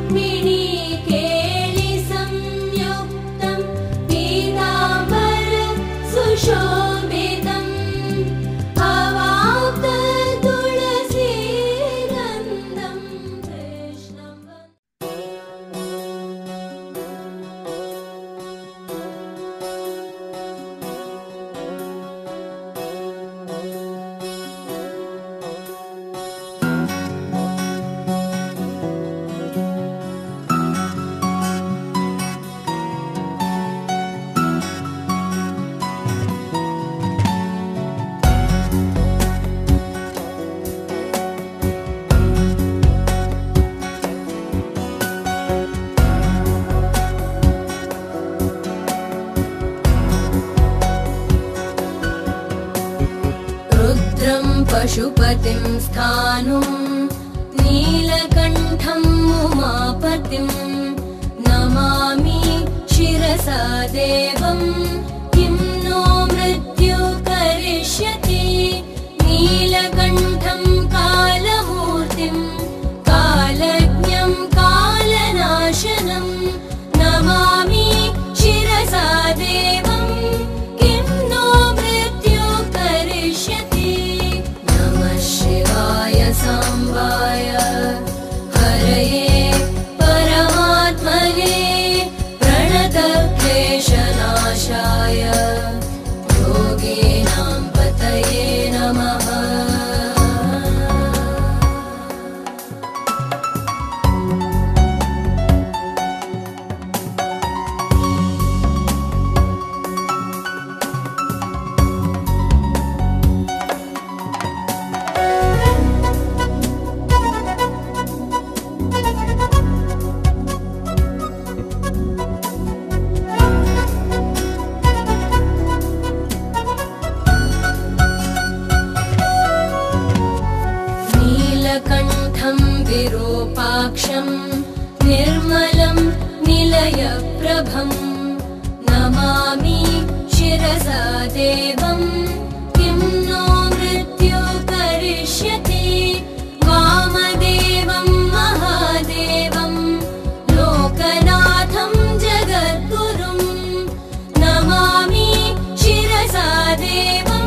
रुक्मिणी केळि संयुक्तं पीताम्बर सुशोभितम् अवाप्त तुलसी गन्धं कृष्णं रुद्रं पशुपतिं स्थाणुं नीलकण्ठं उमापतिं नमामि शिरसा देवं किं नो मृत्यु करिष्यति नीलकण्ठं कालमूर्तिं कालज्ञं कालनाशनं नमामि शिरसा देवं किं नो मृत्यु करिष्यति नमः शिवाय सांबाय हरये परमात्मने प्रणतक्लेशनाशाय योगिनां पतये नमः नीलकण्ठं विरूपाक्षं निर्मलं निलयप्रभं नमामि शिरसा देवं किं नो मृत्यु करिष्यति वामदेवं महादेवं लोकनाथं जगद्गुरुं नमामि शिरसा देवं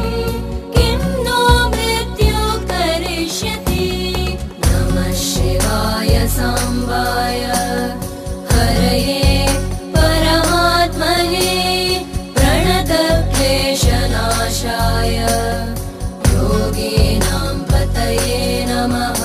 किं नो मृत्यु करिष्यति नमः शिवाय सांबाय हरये परमात्मने प्रणतक्लेशनाशाय योगिनां पतये नमः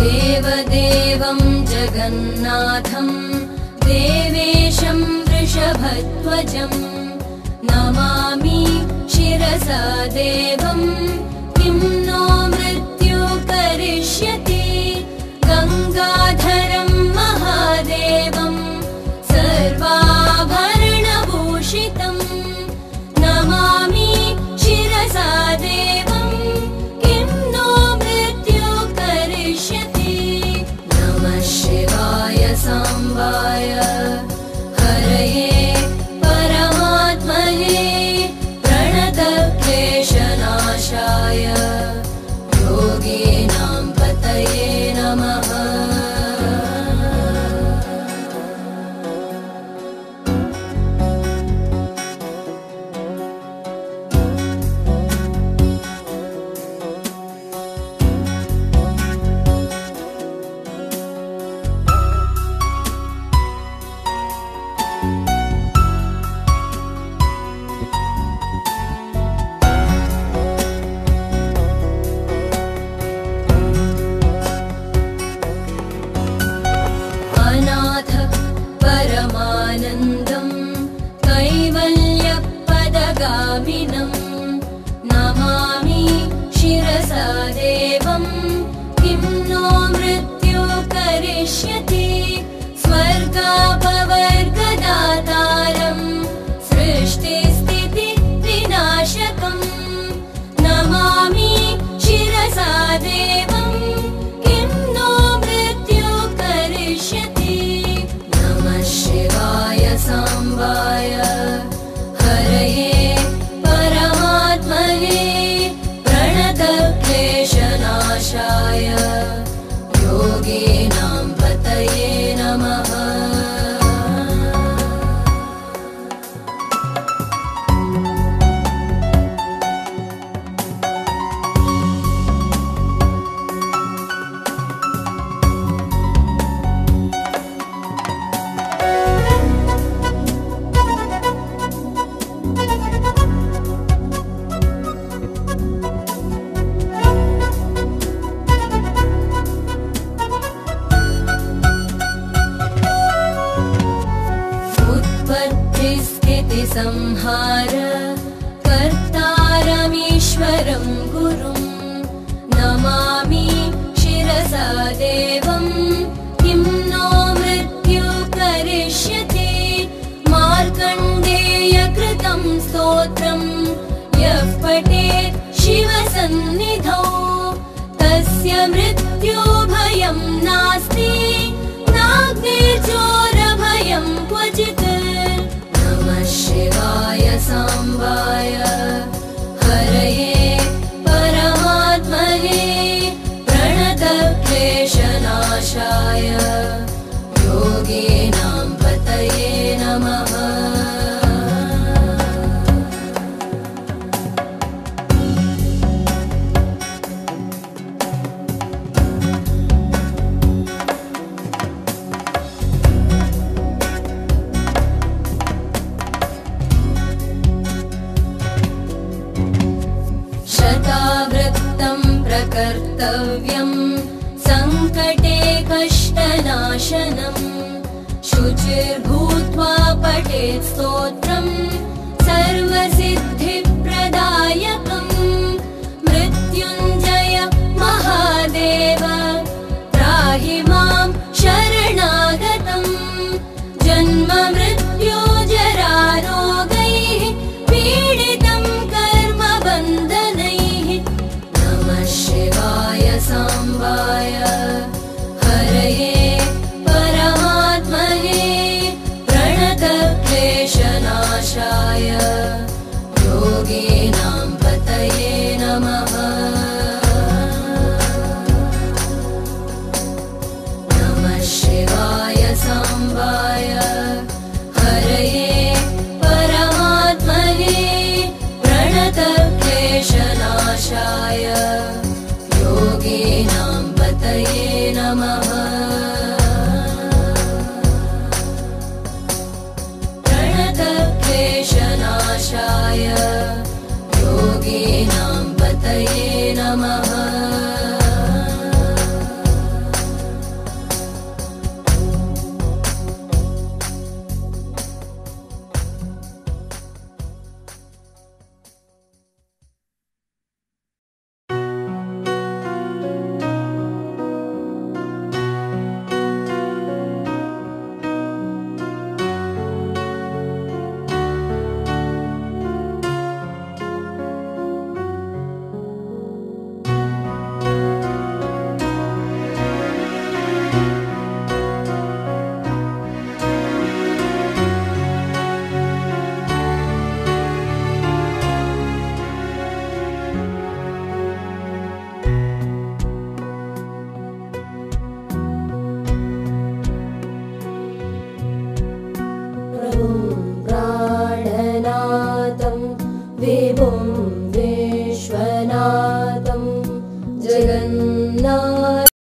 देवदेवं जगन्नाथं देवेशं वृषभध्वजं नमामि शिरसा देवं किं नो मृत्यु करिष्यति गङ्गाधरं महादेवं सर्वाभरणभूषितं नमामि शिरसा देवं किं नो मृत्यु करिष्यति नमः शिवाय सांबाय हरये परमात्मने प्रणतक्लेशनाशाय स्वामिनं नमामि शिरसा देवं किं नो मृत्यु करिष्यति स्वर्गापवर्गदातारं सृष्टिस्थितिविनाशकं नमामि शिरसा देवं किं नो मृत्यु करिष्यति नमः शिवाय साम्बाय हरये परमात्मने प्रणतक्लेशनाशाय योगिनां पतये नमः संहार कर्तारमीश्वरं गुरुं नमामि शिरसा देवं किं नो मृत्यु करिष्यति मार्कण्डेयकृतं स्तोत्रं यः पठेत् शिवसन्निधौ तस्य मृत्युभयं नास्ति नाग्निर्चोरभयं क्वचित् शिवाय साम्बाय हरये परमात्मने प्रणतक्लेशनाशाय योगिनां पतये नमः कर्तव्यं संकटे कष्टनाशनं शुचिर्भूत्वा पठेत् स्तोत्रं सर्वसिद्धिप्रदायकं मृत्युञ्जय महादेव त्राहि मां शरणागतं जन्म मृत्यु जरारोगैः पीडितं कर्मबन्धनैः नमः शिवाय साम्बाय हरये परमात्मने प्रणतक्लेशनाशाय योगिनां पतये नमः नमः शिवाय साम्बाय हरये परमात्मने प्रणतक्लेशनाशाय योगिनां पतये नमः प्रणतक्लेशनाशाय योगिनां पतये नमः विभुं विश्वनाथं जगन्नाथ